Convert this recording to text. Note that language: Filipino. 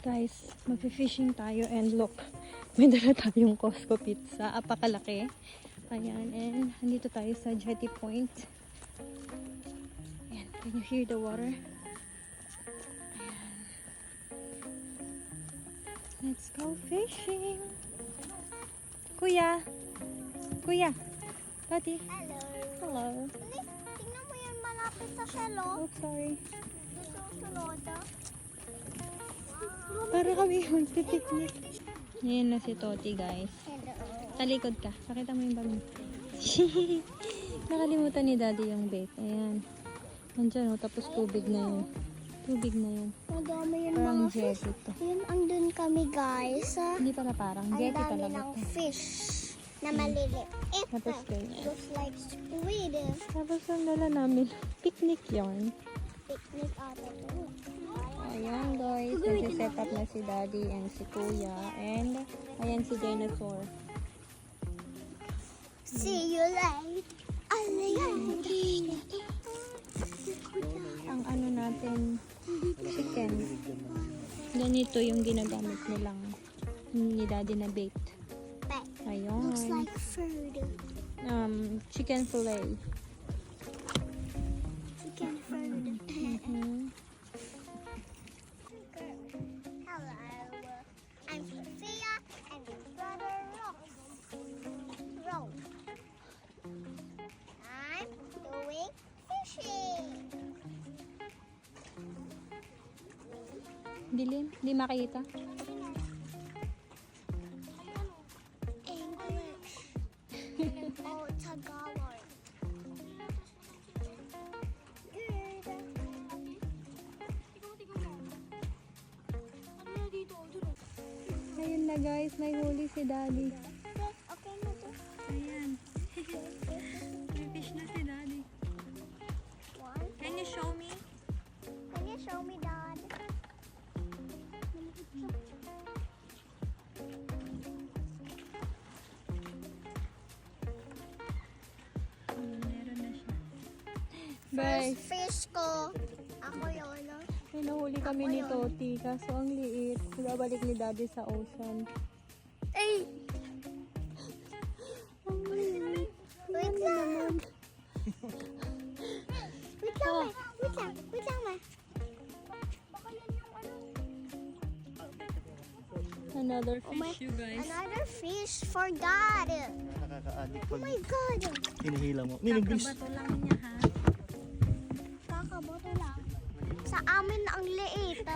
Guys, mag-fishing tayo and look, may dala tayong Costco pizza. Apakalaki. Ayan, and nandito tayo sa Jetty Point. Ayan, can you hear the water? Ayan. Let's go fishing! Kuya! Kuya! Buddy! Hello. Hello! Tingnan mo yan malapit sa shelo. Oh, sorry. Susunod. Para kami mag-picnic. Ngayon na si Toti, guys. Hello. Talikod ka. Pakita mo yung bag mo. Nakalimutan ni Daddy yung bait. Ayan. Nandiyan, oh, tapos tubig na yun. Tubig na yun. Madami yan Parang mga fish. jetty to. Yun, andun kami guys. Hindi pala parang Ang jetty dami talaga ng to. fish na maliliit. Tapos ganyan. Looks like squid. Tapos ang dala namin, picnic yarn. Picnic ata to. Ayan guys, nag-set up na si Daddy and si Kuya. And ayan si Dinosaur. See you later. Ang ano natin, chicken. Ganito yung ginagamit nilang ni Daddy na bait. Ayun. Looks like food. Chicken fillet. Chicken food. Mhm. Hello. I'm Sophia and my brother Ross. I'm doing fishing. Dilim, di makita. English. Oh, Tagalog. Ayun na guys, may huli si Daddy. Okay na to. Ayan. May fish na si Daddy. One. Can you show me? Can you show me, Dad? Meron na siya. First Bye. fish ko. Ako yun. No? May nahuli kami ni Toti, kaso ang liit. Babalik ni Daddy sa ocean. Ay! Ang liit. Wait lang. Wait lang, Ma. Wait lang. Wait lang, Ma. Baka yan yung ano. Another Oh my- fish, you guys. Another fish for God. Nakaka-addict Oh pag my God. hinihila mo. Minibis. Kakabato lang niya, ha? Kakaboto lang. Sa amin ang liit.